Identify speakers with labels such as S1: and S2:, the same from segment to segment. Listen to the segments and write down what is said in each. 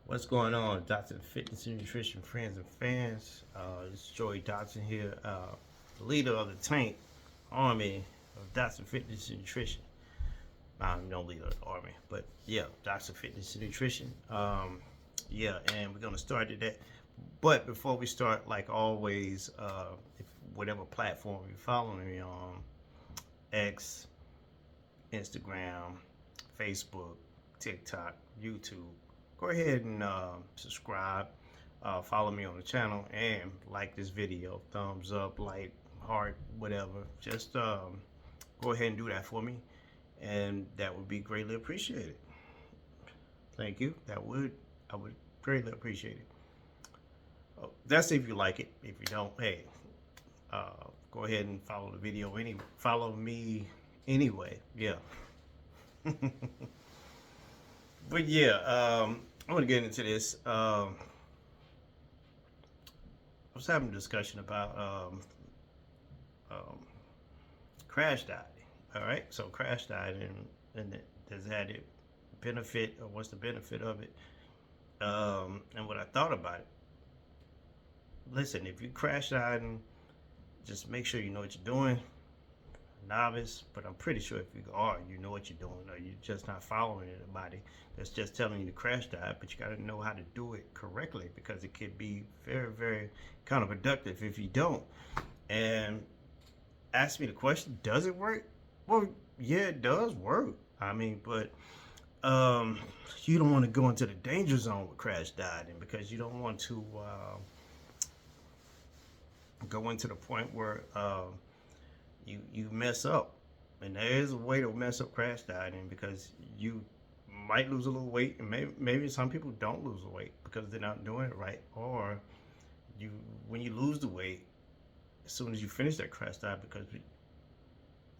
S1: What's going on, Dr. Fitness and Nutrition friends and fans? It's Joey Dodson here, leader of the Tank Army of Dr. Fitness and Nutrition. I'm no leader of the Army, but yeah, Dr. Fitness and Nutrition. Yeah, and we're gonna start today. But before we start, like always, if whatever platform you're following me on, X, Instagram, Facebook, TikTok, YouTube, go ahead and subscribe, follow me on the channel, and like this video. Thumbs up, like, heart, whatever. Just go ahead and do that for me, and that would be greatly appreciated. Thank you. I would greatly appreciate it. Oh, that's if you like it. If you don't, hey, uh, go ahead and follow the video. Follow me anyway. Yeah. But yeah, I want to get into this. I was having a discussion about um, crash dieting. All right, so crash dieting, and does that benefit, or what's the benefit of it? And what I thought about it. Listen, if you crash dieting, just make sure you know what you're doing. Novice, but I'm pretty sure if you are, you know what you're doing, or you're just not following anybody that's just telling you to crash diet. But you got to know how to do it correctly, because it could be very, very counterproductive if you don't. And ask me the question: does it work? Well, yeah, it does work. I mean, but you don't want to go into the danger zone with crash dieting, because you don't want to go into the point where you mess up. And there is a way to mess up crash dieting, because you might lose a little weight, and maybe some people don't lose the weight because they're not doing it right, or you when you lose the weight, as soon as you finish that crash diet, because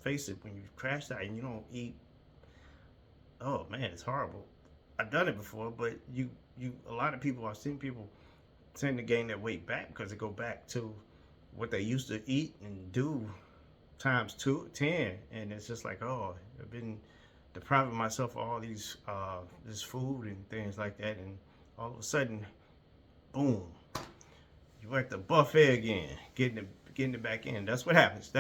S1: face it, when you crash diet and you don't eat, oh man, it's horrible. I've done it before, but a lot of people, I've seen people tend to gain their weight back because they go back to what they used to eat and do times 10, and it's just like, oh, I've been depriving myself of all this food and things like that, and all of a sudden, boom, you're at the buffet again, getting it back in. That's what happens.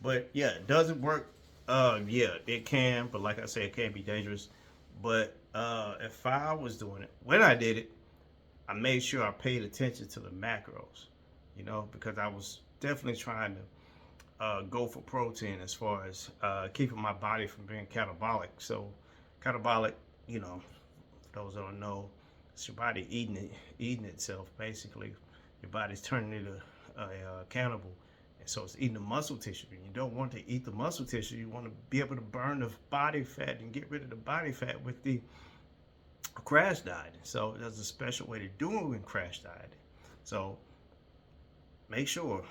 S1: But yeah, does it work? Yeah, it can, but like I said, it can be dangerous. But if I was doing it, when I did it, I made sure I paid attention to the macros, because I was definitely trying to go for protein, as far as keeping my body from being catabolic. So, catabolic, for those that don't know, it's your body eating itself, basically. Your body's turning into cannibal. And so it's eating the muscle tissue. And you don't want to eat the muscle tissue. You want to be able to burn the body fat and get rid of the body fat with the crash dieting. So there's a special way to do it in crash dieting. So make sure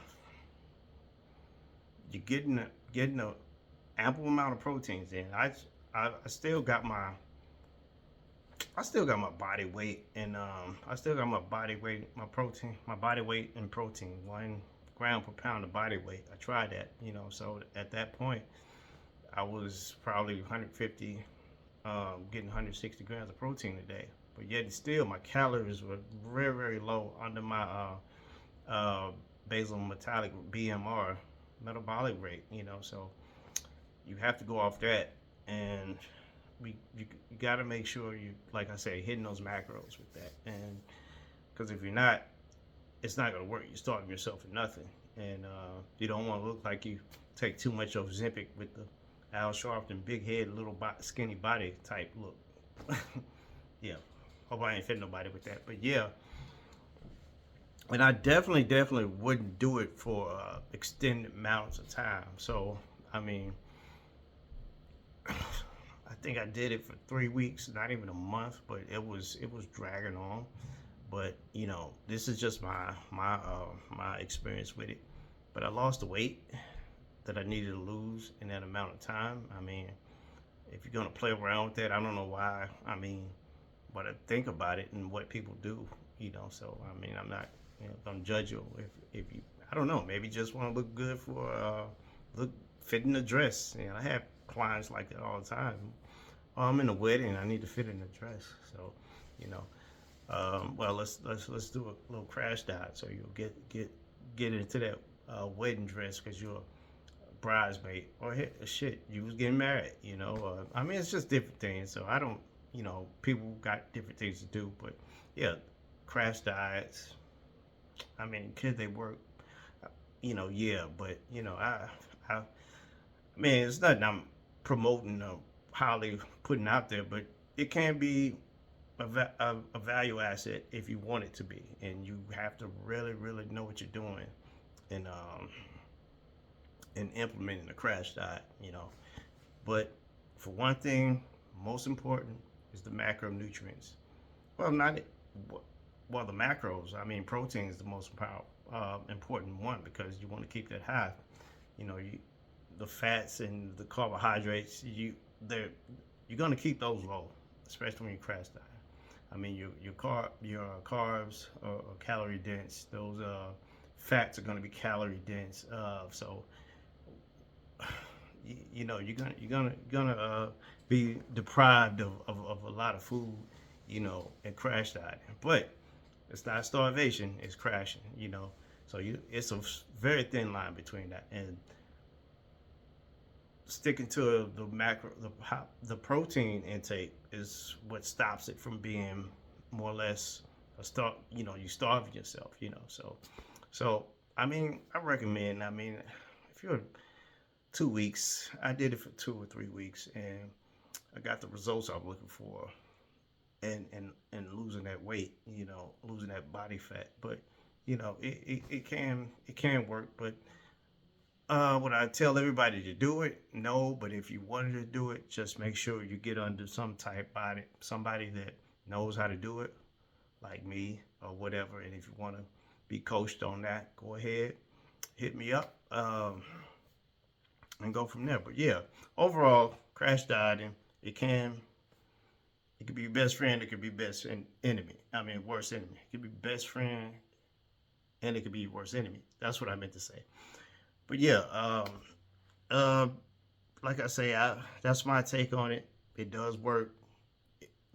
S1: you're getting a ample amount of proteins in. I still got my body weight, and I still got my body weight, my body weight in protein, 1 gram per pound of body weight. I tried that, So at that point, I was probably 150, getting 160 grams of protein a day. But yet still, my calories were very, very low, under my basal metabolic BMR, metabolic rate. So you have to go off that, and you got to make sure you, like I say, hitting those macros with that. And because if you're not, it's not going to work. You're starving yourself for nothing, and you don't want to look like you take too much Ozempic with the Al Sharpton big head, little skinny body type look. Yeah, hope I ain't fit nobody with that, but yeah. And I definitely wouldn't do it for extended amounts of time. So, I mean, I think I did it for 3 weeks, not even a month, but it was dragging on. But this is just my experience with it. But I lost the weight that I needed to lose in that amount of time. I mean, if you're gonna play around with that, I don't know why. I mean, but I think about it and what people do, So I mean, I'm not gonna judge you if you. I don't know. Maybe you just want to look good for look fit in the dress. I have clients like that all the time. Oh, I'm in a wedding. I need to fit in a dress. So, you know, well, let's do a little crash diet so you'll get into that wedding dress because you're a bridesmaid or shit, you was getting married. I mean, it's just different things. So I don't, people got different things to do, but yeah, crash diets. I mean, could they work? Yeah, but I mean, it's nothing I'm promoting or highly putting out there, but it can be a value asset if you want it to be, and you have to really, really know what you're doing and implementing the crash diet. But for one thing, most important is the macronutrients. Well, not well the macros. I mean, protein is the most important one because you want to keep that high. You the fats and the carbohydrates, you're gonna keep those low, especially when you crash diet. I mean, your carbs are calorie dense. Those fats are gonna be calorie dense. So you're gonna be deprived of a lot of food, and crash diet. But it's not starvation; it's crashing. So it's a very thin line between that and sticking to the protein intake is what stops it from being more or less a start. You starving yourself. So I mean, I recommend. I mean, if you're 2 weeks, I did it for 2 or 3 weeks, and I got the results I was looking for, and losing that weight. Losing that body fat. But it can work, but would I tell everybody to do it? No, but if you wanted to do it, just make sure you get under somebody that knows how to do it, like me or whatever. And if you want to be coached on that, go ahead, hit me up, and go from there. But yeah, overall, crash dieting, it could be your best friend, it could be best enemy. I mean, worst enemy. It could be best friend, and it could be your worst enemy. That's what I meant to say. But yeah, uh, like I say, that's my take on it. It does work,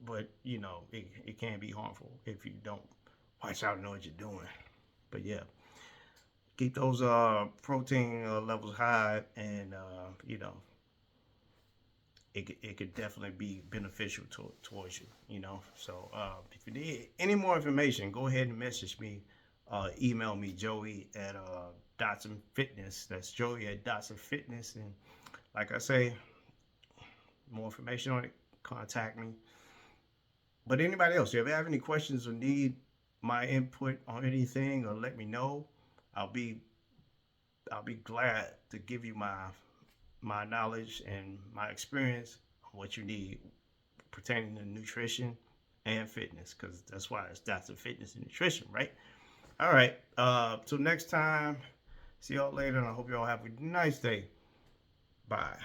S1: but it can be harmful if you don't watch out and know what you're doing. But yeah, keep those protein levels high, and it could definitely be beneficial towards you. So if you need any more information, go ahead and message me. Email me, Joey at Dotson Fitness. That's Joey at Dotson Fitness. And like I say, more information on it, contact me. But anybody else, if you have any questions or need my input on anything, or let me know, I'll be glad to give you my knowledge and my experience on what you need pertaining to nutrition and fitness, because that's why it's Dotson Fitness and Nutrition, right? All right. Till next time. See y'all later, and I hope y'all have a nice day. Bye.